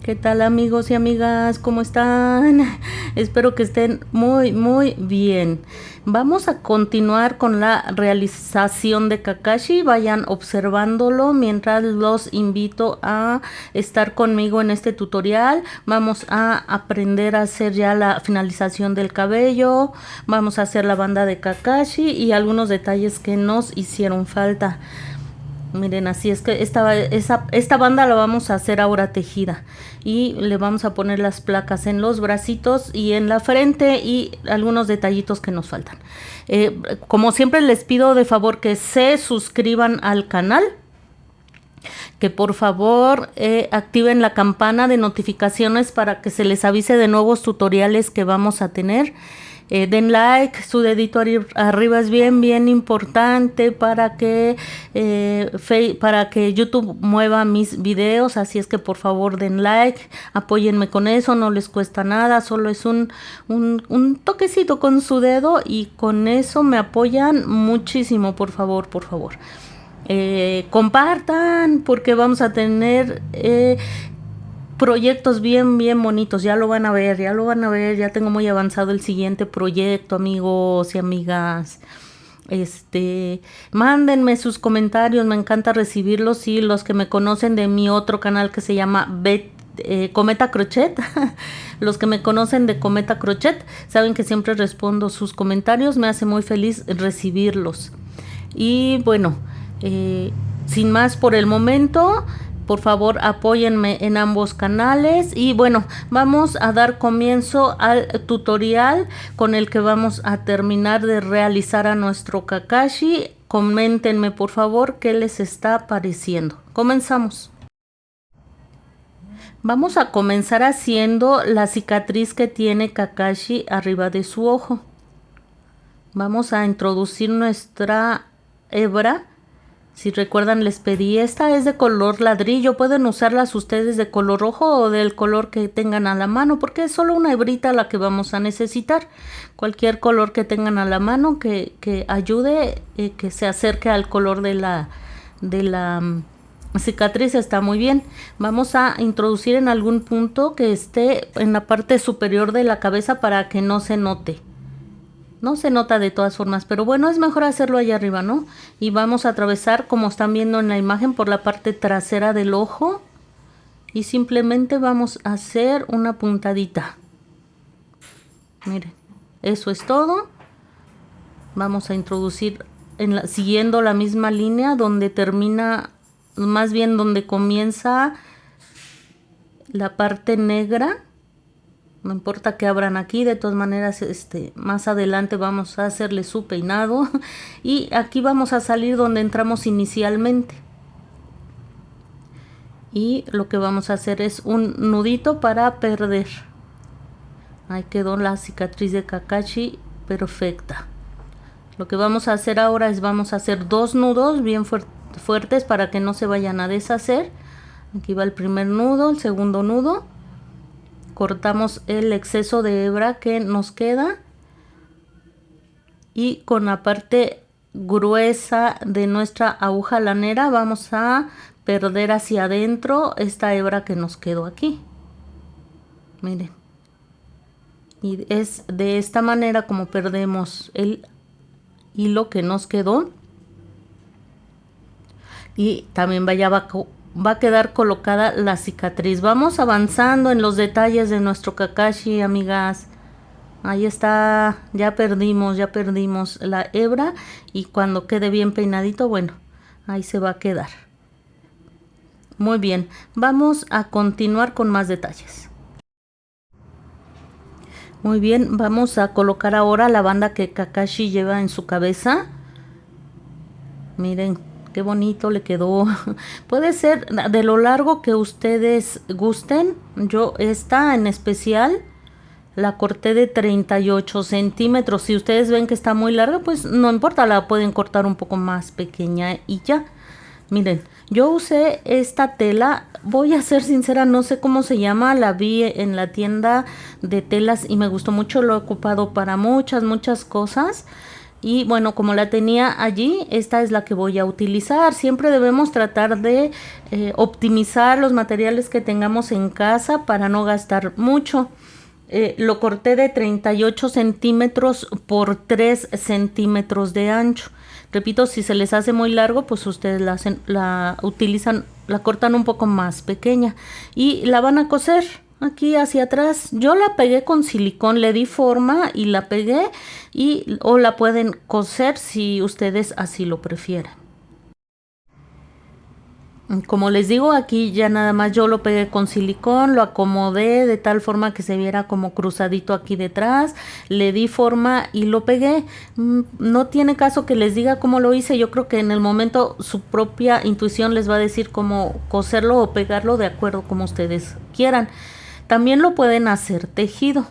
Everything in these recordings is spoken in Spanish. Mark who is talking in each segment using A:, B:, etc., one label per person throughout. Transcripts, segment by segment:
A: ¿Qué tal amigos y amigas? ¿Cómo están? Espero que estén muy bien. Vamos a continuar con la realización de Kakashi. Vayan observándolo mientras los invito a estar conmigo en este tutorial. Vamos a aprender a hacer ya la finalización del cabello. Vamos a hacer la banda de Kakashi y algunos detalles que nos hicieron falta. Miren, así es que esta banda la vamos a hacer ahora tejida y le vamos a poner las placas en los bracitos y en la frente y algunos detallitos que nos faltan. Como siempre les pido de favor que se suscriban al canal, que por favor activen la campana de notificaciones para que se les avise de nuevos tutoriales que vamos a tener. Den like, su dedito arriba es bien importante para que YouTube mueva mis videos, así es que por favor den like, apóyenme con eso, no les cuesta nada, solo es un toquecito con su dedo y con eso me apoyan muchísimo, por favor. Compartan porque vamos a tener proyectos bien bonitos, ya lo van a ver, ya tengo muy avanzado el siguiente proyecto, amigos y amigas. Mándenme sus comentarios, me encanta recibirlos, y los que me conocen de mi otro canal que se llama Cometa Crochet, los que me conocen de Cometa Crochet saben que siempre respondo sus comentarios, me hace muy feliz recibirlos. Y bueno, sin más por el momento, por favor apóyenme en ambos canales y bueno, vamos a dar comienzo al tutorial con el que vamos a terminar de realizar a nuestro Kakashi. Coméntenme por favor qué les está pareciendo. Comenzamos. Vamos a comenzar haciendo la cicatriz que tiene Kakashi arriba de su ojo. Vamos a introducir nuestra hebra. Si recuerdan, les pedí, esta es de color ladrillo, pueden usarlas ustedes de color rojo o del color que tengan a la mano, porque es solo una hebrita la que vamos a necesitar. Cualquier color que tengan a la mano que ayude, que se acerque al color de la cicatriz, está muy bien. Vamos a introducir en algún punto que esté en la parte superior de la cabeza para que no se note. No se nota de todas formas, pero bueno, es mejor hacerlo allá arriba, ¿no? Y vamos a atravesar, como están viendo en la imagen, por la parte trasera del ojo. Y simplemente vamos a hacer una puntadita. Miren, eso es todo. Vamos a introducir, siguiendo la misma línea donde termina, más bien donde comienza la parte negra. No importa que abran aquí, de todas maneras más adelante vamos a hacerle su peinado y aquí vamos a salir donde entramos inicialmente. Y lo que vamos a hacer es un nudito para perder. Ahí quedó la cicatriz de Kakashi perfecta. Lo que vamos a hacer ahora es vamos a hacer dos nudos bien fuertes para que no se vayan a deshacer. Aquí va el primer nudo, el segundo nudo. Cortamos el exceso de hebra que nos queda y con la parte gruesa de nuestra aguja lanera vamos a perder hacia adentro esta hebra que nos quedó aquí. Miren, y es de esta manera como perdemos el hilo que nos quedó, y también va a quedar colocada la cicatriz. Vamos avanzando en los detalles de nuestro Kakashi, amigas. Ahí está, ya perdimos la hebra y cuando quede bien peinadito, bueno, ahí se va a quedar. Muy bien, vamos a continuar con más detalles. Muy bien, vamos a colocar ahora la banda que Kakashi lleva en su cabeza. Miren qué bonito le quedó. Puede ser de lo largo que ustedes gusten. Yo esta en especial la corté de 38 centímetros. Si ustedes ven que está muy larga, pues no importa, la pueden cortar un poco más pequeña y ya. Miren, yo usé esta tela, voy a ser sincera, no sé cómo se llama, la vi en la tienda de telas y me gustó mucho, lo he ocupado para muchas cosas. Y bueno, como la tenía allí, esta es la que voy a utilizar. Siempre debemos tratar de optimizar los materiales que tengamos en casa para no gastar mucho. Lo corté de 38 centímetros por 3 centímetros de ancho. Repito, si se les hace muy largo, pues ustedes la utilizan, la cortan un poco más pequeña y la van a coser aquí hacia atrás. Yo la pegué con silicón, le di forma y la pegué, o la pueden coser si ustedes así lo prefieren. Como les digo, aquí ya nada más yo lo pegué con silicón, lo acomodé de tal forma que se viera como cruzadito aquí detrás, le di forma y lo pegué. No tiene caso que les diga cómo lo hice, yo creo que en el momento su propia intuición les va a decir cómo coserlo o pegarlo de acuerdo como ustedes quieran. También lo pueden hacer tejido.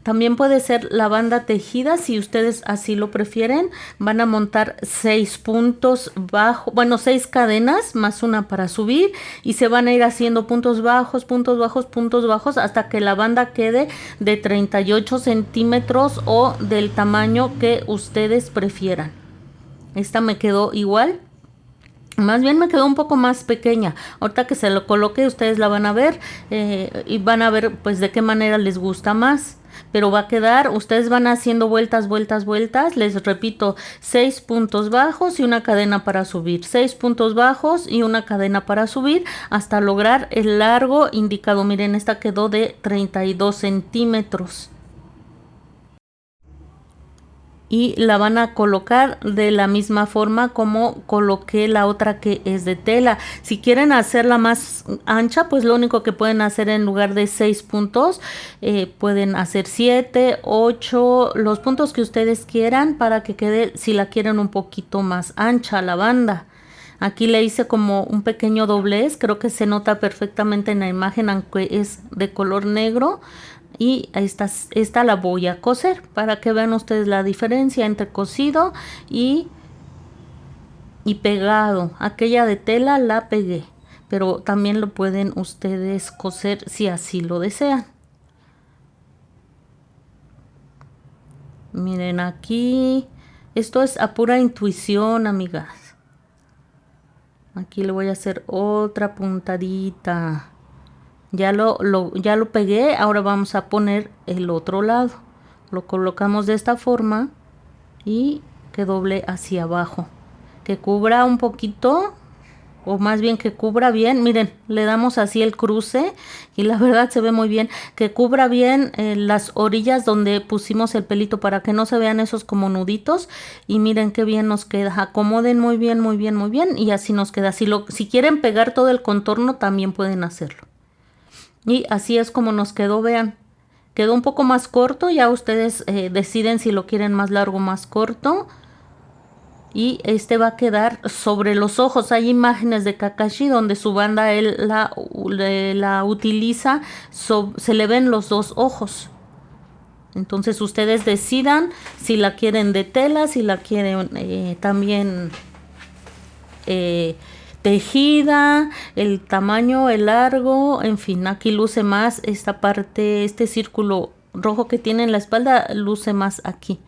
A: También puede ser la banda tejida si ustedes así lo prefieren. Van a montar 6 puntos bajos, bueno, 6 cadenas más una para subir y se van a ir haciendo puntos bajos, puntos bajos, puntos bajos hasta que la banda quede de 38 centímetros o del tamaño que ustedes prefieran. Esta me quedó igual. Más bien me quedó un poco más pequeña. Ahorita que se lo coloque ustedes la van a ver y van a ver pues de qué manera les gusta más. Pero va a quedar, ustedes van haciendo vueltas, vueltas, vueltas. Les repito, 6 puntos bajos y una cadena para subir. 6 puntos bajos y una cadena para subir hasta lograr el largo indicado. Miren, esta quedó de 32 centímetros. Y la van a colocar de la misma forma como coloqué la otra que es de tela. Si quieren hacerla más ancha, pues lo único que pueden hacer en lugar de 6 puntos, pueden hacer 7, 8, los puntos que ustedes quieran para que quede, si la quieren un poquito más ancha la banda. Aquí le hice como un pequeño doblez, creo que se nota perfectamente en la imagen, aunque es de color negro. Y esta la voy a coser para que vean ustedes la diferencia entre cosido y pegado. Aquella de tela la pegué, pero también lo pueden ustedes coser si así lo desean. Miren aquí, esto es a pura intuición, amigas. Aquí le voy a hacer otra puntadita. Ya lo pegué, ahora vamos a poner el otro lado. Lo colocamos de esta forma y que doble hacia abajo. Que cubra un poquito, o más bien que cubra bien. Miren, le damos así el cruce y la verdad se ve muy bien. Que cubra bien las orillas donde pusimos el pelito para que no se vean esos como nuditos. Y miren qué bien nos queda. Acomoden muy bien, muy bien, muy bien. Y así nos queda. Si quieren pegar todo el contorno también pueden hacerlo. Y así es como nos quedó, vean. Quedó un poco más corto, ya ustedes deciden si lo quieren más largo o más corto. Y este va a quedar sobre los ojos. Hay imágenes de Kakashi donde su banda él la utiliza, se le ven los dos ojos. Entonces ustedes decidan si la quieren de tela, si la quieren también tejida, el tamaño, el largo, en fin, aquí luce más esta parte, este círculo rojo que tiene en la espalda, luce más aquí.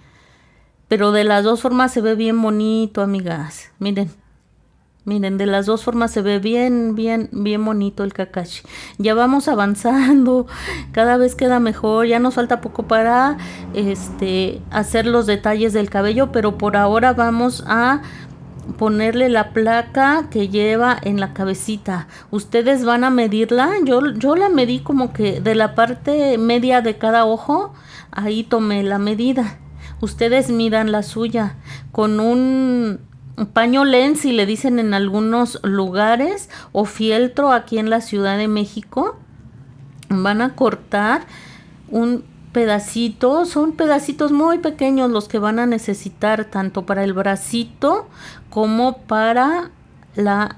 A: Pero de las dos formas se ve bien bonito, amigas. Miren, miren, de las dos formas se ve bien, bien, bien bonito el Kakashi. Ya vamos avanzando, cada vez queda mejor, ya nos falta poco para hacer los detalles del cabello, pero por ahora vamos a ponerle la placa que lleva en la cabecita. Ustedes van a medirla. Yo la medí como que de la parte media de cada ojo, ahí tomé la medida. Ustedes midan la suya con un paño lens, si le dicen en algunos lugares, o fieltro aquí en la Ciudad de México. Van a cortar un pedacito, son pedacitos muy pequeños los que van a necesitar tanto para el bracito como para la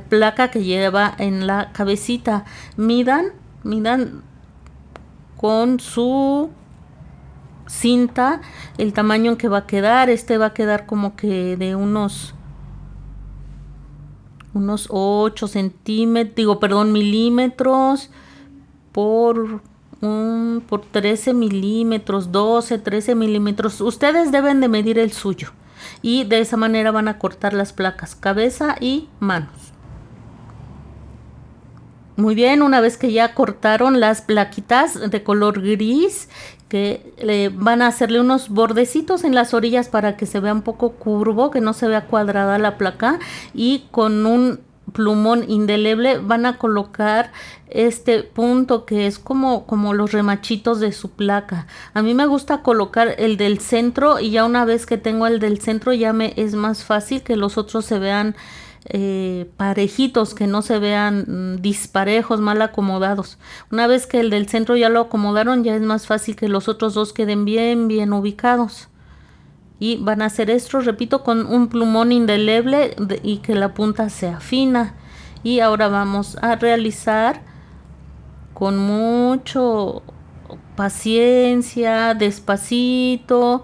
A: placa que lleva en la cabecita. Midan con su cinta el tamaño en que va a quedar. Va a quedar como que de unos 8 centímetros, milímetros por por 13 milímetros, 12, 13 milímetros. Ustedes deben de medir el suyo. Y de esa manera van a cortar las placas, cabeza y manos. Muy bien, una vez que ya cortaron las plaquitas de color gris, que le van a hacerle unos bordecitos en las orillas para que se vea un poco curvo, que no se vea cuadrada la placa, y con un plumón indeleble van a colocar este punto que es como los remachitos de su placa. A mí me gusta colocar el del centro, y ya una vez que tengo el del centro ya me es más fácil que los otros se vean parejitos, que no se vean disparejos, mal acomodados. Una vez que el del centro ya lo acomodaron, ya es más fácil que los otros dos queden bien ubicados. Y van a hacer esto, repito, con un plumón indeleble y que la punta sea fina. Y ahora vamos a realizar con mucho paciencia, despacito,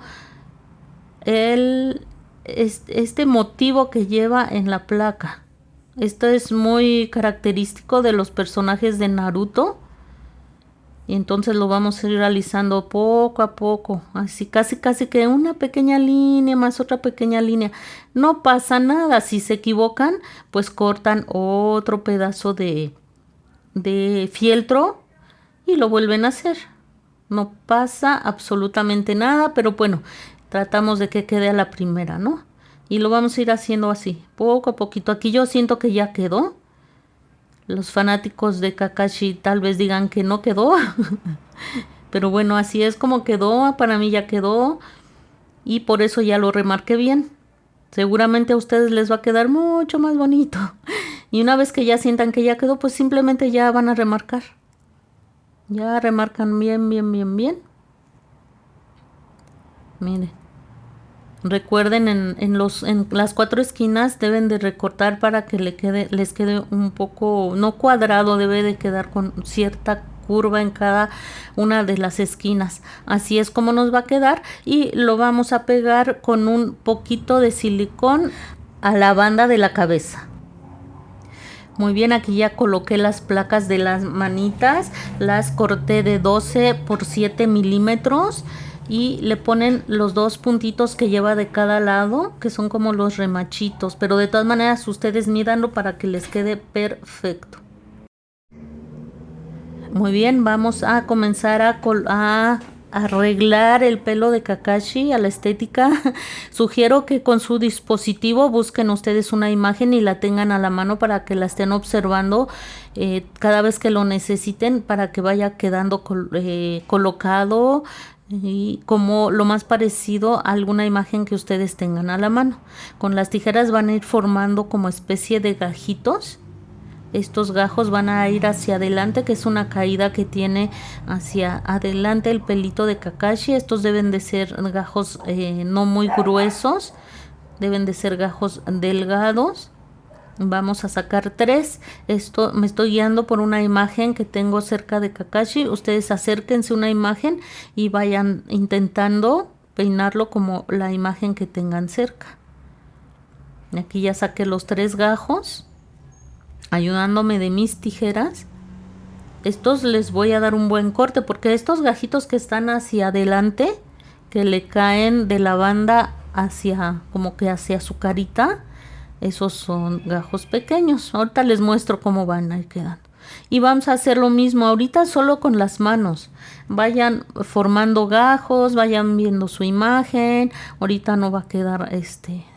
A: este motivo que lleva en la placa. Esto es muy característico de los personajes de Naruto. Y entonces lo vamos a ir realizando poco a poco, así casi que una pequeña línea más otra pequeña línea. No pasa nada, si se equivocan, pues cortan otro pedazo de fieltro y lo vuelven a hacer. No pasa absolutamente nada, pero bueno, tratamos de que quede a la primera, ¿no? Y lo vamos a ir haciendo así, poco a poquito. Aquí yo siento que ya quedó. Los fanáticos de Kakashi tal vez digan que no quedó. Pero bueno, así es como quedó. Para mí ya quedó. Y por eso ya lo remarqué bien. Seguramente a ustedes les va a quedar mucho más bonito. Y una vez que ya sientan que ya quedó, pues simplemente ya van a remarcar. Ya remarcan bien. Miren. Recuerden, en las 4 esquinas deben de recortar para que les quede un poco, no cuadrado, debe de quedar con cierta curva en cada una de las esquinas. Así es como nos va a quedar, y lo vamos a pegar con un poquito de silicón a la banda de la cabeza. Muy bien, aquí ya coloqué las placas de las manitas, las corté de 12 por 7 milímetros. Y le ponen los 2 puntitos que lleva de cada lado, que son como los remachitos, pero de todas maneras ustedes mídanlo para que les quede perfecto. Muy bien, vamos a comenzar a arreglar el pelo de Kakashi a la estética. Sugiero que con su dispositivo busquen ustedes una imagen y la tengan a la mano para que la estén observando cada vez que lo necesiten, para que vaya quedando colocado y como lo más parecido a alguna imagen que ustedes tengan a la mano. Con las tijeras van a ir formando como especie de gajitos. Estos gajos van a ir hacia adelante, que es una caída que tiene hacia adelante el pelito de Kakashi. Estos deben de ser gajos no muy gruesos, deben de ser gajos delgados. Vamos a sacar 3. Esto me estoy guiando por una imagen que tengo cerca de Kakashi. Ustedes acérquense a una imagen y vayan intentando peinarlo como la imagen que tengan cerca. Aquí ya saqué los 3 gajos, ayudándome de mis tijeras. Estos les voy a dar un buen corte, porque estos gajitos que están hacia adelante, que le caen de la banda hacia, como que hacia su carita, esos son gajos pequeños. Ahorita les muestro cómo van a ir quedando. Y vamos a hacer lo mismo ahorita, solo con las manos. Vayan formando gajos, vayan viendo su imagen. Ahorita no va a quedar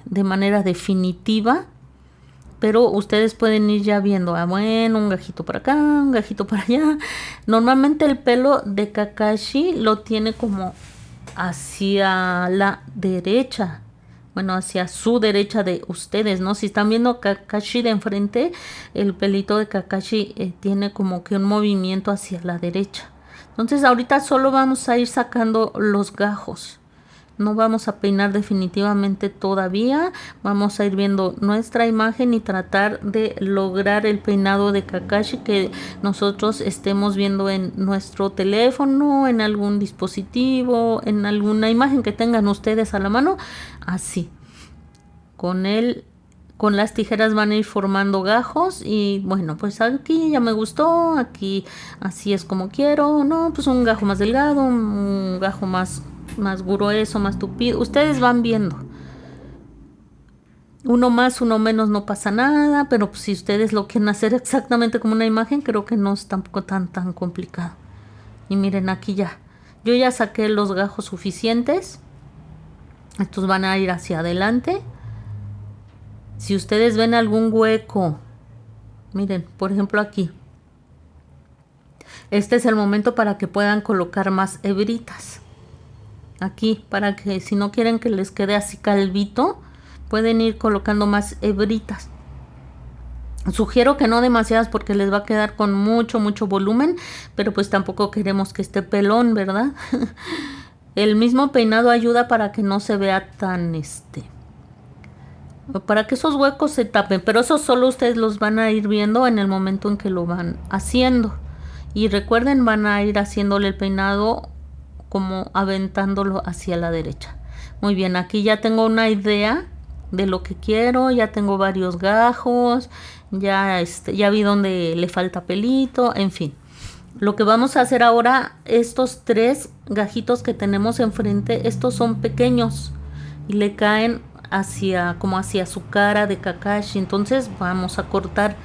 A: de manera definitiva, pero ustedes pueden ir ya viendo, bueno, un gajito para acá, un gajito para allá. Normalmente el pelo de Kakashi lo tiene como hacia la derecha. Bueno, hacia su derecha de ustedes, ¿no? Si están viendo Kakashi de enfrente, el pelito de Kakashi tiene como que un movimiento hacia la derecha. Entonces ahorita solo vamos a ir sacando los gajos. No vamos a peinar definitivamente todavía. Vamos a ir viendo nuestra imagen y tratar de lograr el peinado de Kakashi que nosotros estemos viendo en nuestro teléfono, en algún dispositivo, en alguna imagen que tengan ustedes a la mano. Así, con el con las tijeras van a ir formando gajos y bueno, pues aquí ya me gustó, aquí así es como quiero, no, pues un gajo más delgado, un gajo más grueso, más tupido, ustedes van viendo. Uno más, uno menos no pasa nada, pero pues si ustedes lo quieren hacer exactamente como una imagen, creo que no es tampoco tan complicado. Y miren aquí ya, yo ya saqué los gajos suficientes, estos van a ir hacia adelante. Si ustedes ven algún hueco, miren, por ejemplo aquí, este es el momento para que puedan colocar más hebritas. Aquí, para que si no quieren que les quede así calvito, pueden ir colocando más hebritas. Sugiero que no demasiadas porque les va a quedar con mucho volumen, pero pues tampoco queremos que esté pelón, ¿verdad? El mismo peinado ayuda para que no se vea tan para que esos huecos se tapen, pero eso solo ustedes los van a ir viendo en el momento en que lo van haciendo. Y recuerden, van a ir haciéndole el peinado como aventándolo hacia la derecha. Muy bien, aquí ya tengo una idea de lo que quiero, ya tengo varios gajos, ya vi dónde le falta pelito, en fin. Lo que vamos a hacer ahora, estos 3 gajitos que tenemos enfrente, estos son pequeños y le caen como hacia su cara de Kakashi. Entonces vamos a cortar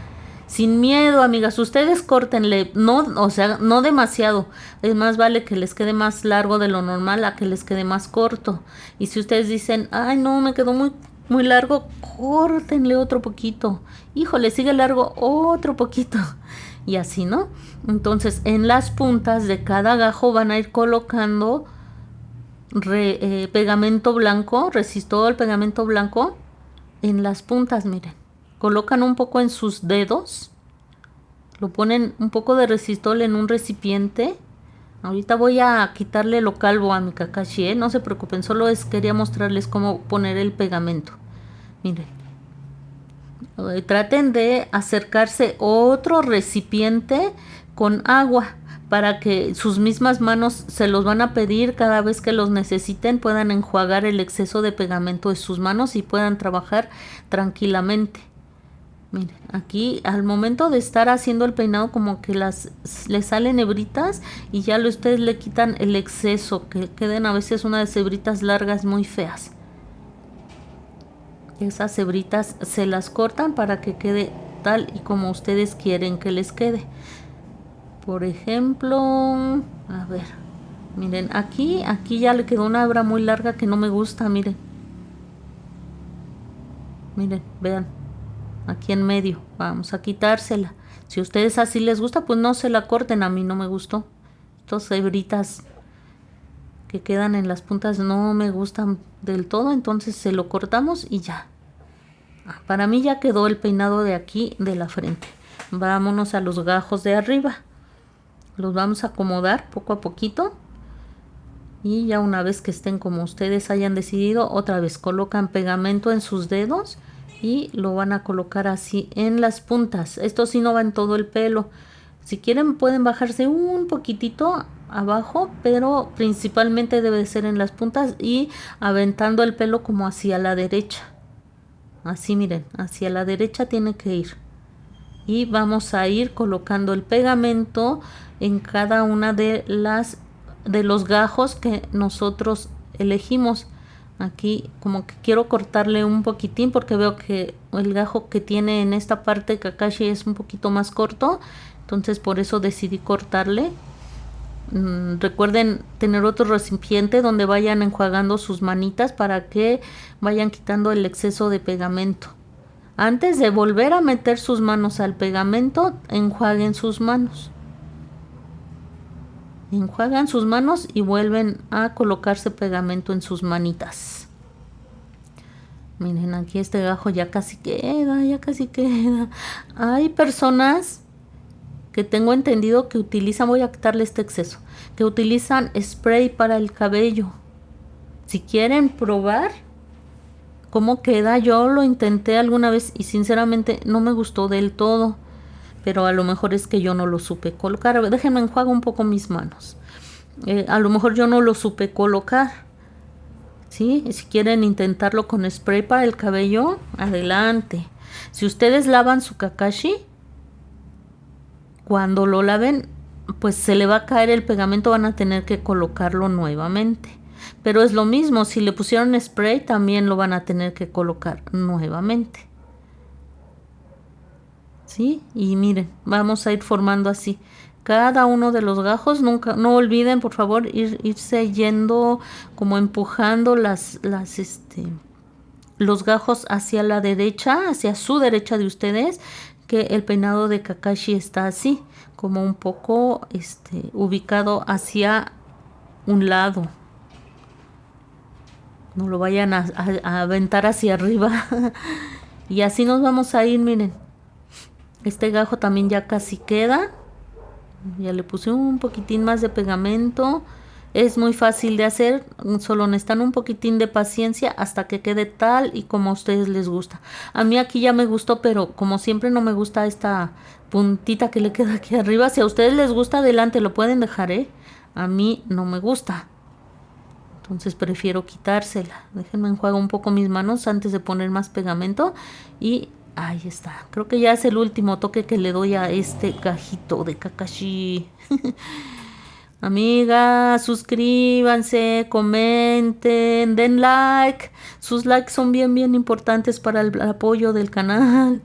A: sin miedo, amigas. Ustedes córtenle, o sea, no demasiado. Es más vale que les quede más largo de lo normal a que les quede más corto. Y si ustedes dicen, ay no, me quedó muy largo, córtenle otro poquito. Híjole, sigue largo, otro poquito. Y así, ¿no? Entonces en las puntas de cada gajo van a ir colocando pegamento blanco, resistol, pegamento blanco en las puntas. Miren, colocan un poco en sus dedos, lo ponen un poco de resistol en un recipiente. Ahorita voy a quitarle lo calvo a mi Kakashi, no se preocupen, solo quería mostrarles cómo poner el pegamento. Miren, traten de acercarse otro recipiente con agua para que sus mismas manos se los van a pedir cada vez que los necesiten, puedan enjuagar el exceso de pegamento de sus manos y puedan trabajar tranquilamente. Miren, aquí al momento de estar haciendo el peinado como que les salen hebritas y ya ustedes le quitan el exceso, que queden a veces unas hebritas largas muy feas. Esas hebritas se las cortan para que quede tal y como ustedes quieren que les quede. Por ejemplo, a ver, miren, aquí ya le quedó una hebra muy larga que no me gusta, miren. Miren, vean, aquí en medio, vamos a quitársela. Si a ustedes así les gusta, pues no se la corten, a mí no me gustó. Estas hebritas que quedan en las puntas no me gustan del todo, entonces se lo cortamos y ya. Para mí ya quedó el peinado de aquí, de la frente. Vámonos a los gajos de arriba. Los vamos a acomodar poco a poquito y ya una vez que estén como ustedes hayan decidido, otra vez colocan pegamento en sus dedos y lo van a colocar así en las puntas. Esto sí no va en todo el pelo. Si quieren pueden bajarse un poquitito abajo, pero principalmente debe ser en las puntas y aventando el pelo como hacia la derecha. Así miren, hacia la derecha tiene que ir. Y vamos a ir colocando el pegamento en cada una de los gajos que nosotros elegimos. Aquí como que quiero cortarle un poquitín porque veo que el gajo que tiene en esta parte Kakashi es un poquito más corto, entonces por eso decidí cortarle. Recuerden tener otro recipiente donde vayan enjuagando sus manitas para que vayan quitando el exceso de pegamento. Antes de volver a meter sus manos al pegamento, enjuaguen sus manos. Enjuagan sus manos y vuelven a colocarse pegamento en sus manitas. Miren, aquí este gajo ya casi queda, Hay personas que tengo entendido que utilizan, voy a quitarle este exceso, que utilizan spray para el cabello. Si quieren probar cómo queda, yo lo intenté alguna vez y sinceramente no me gustó del todo, pero a lo mejor es que yo no lo supe colocar. A ver, déjenme enjuagar un poco mis manos. A lo mejor yo no lo supe colocar. ¿sí? Y si quieren intentarlo con spray para el cabello, adelante. Si ustedes lavan su Kakashi, cuando lo laven, pues se le va a caer el pegamento, van a tener que colocarlo nuevamente. Pero es lo mismo, si le pusieron spray, también lo van a tener que colocar nuevamente. ¿Sí? Y miren, vamos a ir formando así cada uno de los gajos. Nunca, no olviden, por favor, irse yendo, como empujando los gajos hacia la derecha, hacia su derecha de ustedes, que el peinado de Kakashi está así, como un poco ubicado hacia un lado. No lo vayan a aventar hacia arriba. Y así nos vamos a ir, miren. Este gajo también ya casi queda. Ya le puse un poquitín más de pegamento. Es muy fácil de hacer, solo necesitan un poquitín de paciencia hasta que quede tal y como a ustedes les gusta. A mí aquí ya me gustó, pero como siempre no me gusta esta puntita que le queda aquí arriba. Si a ustedes les gusta, adelante, lo pueden dejar, ¿eh? A mí no me gusta. Entonces prefiero quitársela. Déjenme enjuagar un poco mis manos antes de poner más pegamento. Y ahí está. Creo que ya es el último toque que le doy a este gajito de Kakashi. Amigas, suscríbanse, comenten, den like. Sus likes son bien importantes para el apoyo del canal.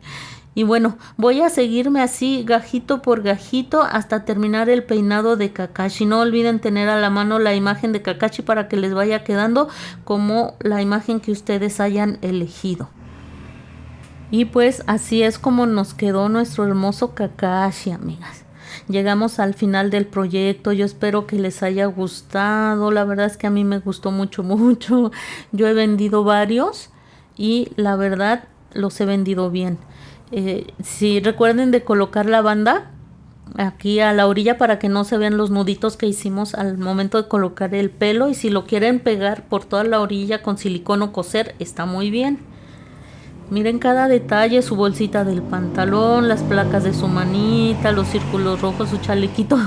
A: Y bueno, voy a seguirme así gajito por gajito hasta terminar el peinado de Kakashi. No olviden tener a la mano la imagen de Kakashi para que les vaya quedando como la imagen que ustedes hayan elegido. Y pues así es como nos quedó nuestro hermoso Kakashi, amigas. Llegamos al final del proyecto. Yo espero que les haya gustado. La verdad es que a mí me gustó mucho. Yo he vendido varios y la verdad los he vendido bien. Si recuerden de colocar la banda aquí a la orilla para que no se vean los nuditos que hicimos al momento de colocar el pelo. Y si lo quieren pegar por toda la orilla con silicón o coser, está muy bien. Miren cada detalle, su bolsita del pantalón, las placas de su manita, los círculos rojos, su chalequito.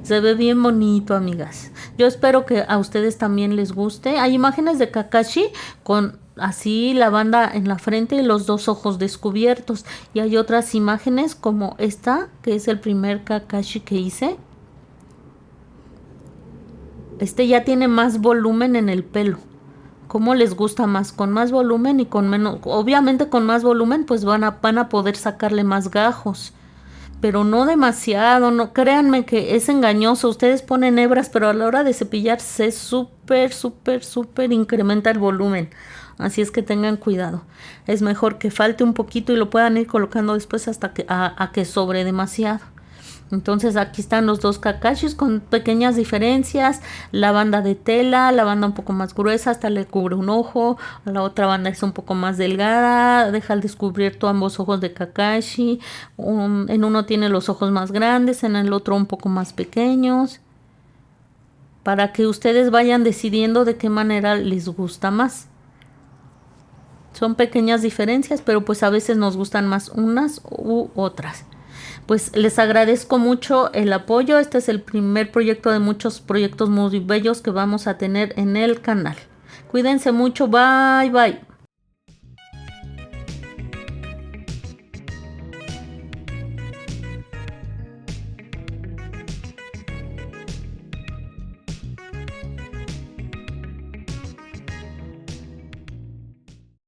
A: Se ve bien bonito, amigas. Yo espero que a ustedes también les guste. Hay imágenes de Kakashi con así la banda en la frente y los dos ojos descubiertos. Y hay otras imágenes como esta, que es el primer Kakashi que hice. Este ya tiene más volumen en el pelo. ¿Cómo les gusta más? ¿Con más volumen y con menos? Obviamente con más volumen pues van a poder sacarle más gajos. Pero no demasiado, no, créanme que es engañoso. Ustedes ponen hebras, pero a la hora de cepillarse súper incrementa el volumen. Así es que tengan cuidado. Es mejor que falte un poquito y lo puedan ir colocando después hasta que a que sobre demasiado. Entonces aquí están los dos Kakashis con pequeñas diferencias. La banda de tela, la banda un poco más gruesa, hasta le cubre un ojo. La otra banda es un poco más delgada, deja al descubierto ambos ojos de Kakashi. En uno tiene los ojos más grandes, en el otro un poco más pequeños. Para que ustedes vayan decidiendo de qué manera les gusta más. Son pequeñas diferencias, pero pues a veces nos gustan más unas u otras. Pues les agradezco mucho el apoyo. Este es el primer proyecto de muchos proyectos muy bellos que vamos a tener en el canal. Cuídense mucho. Bye.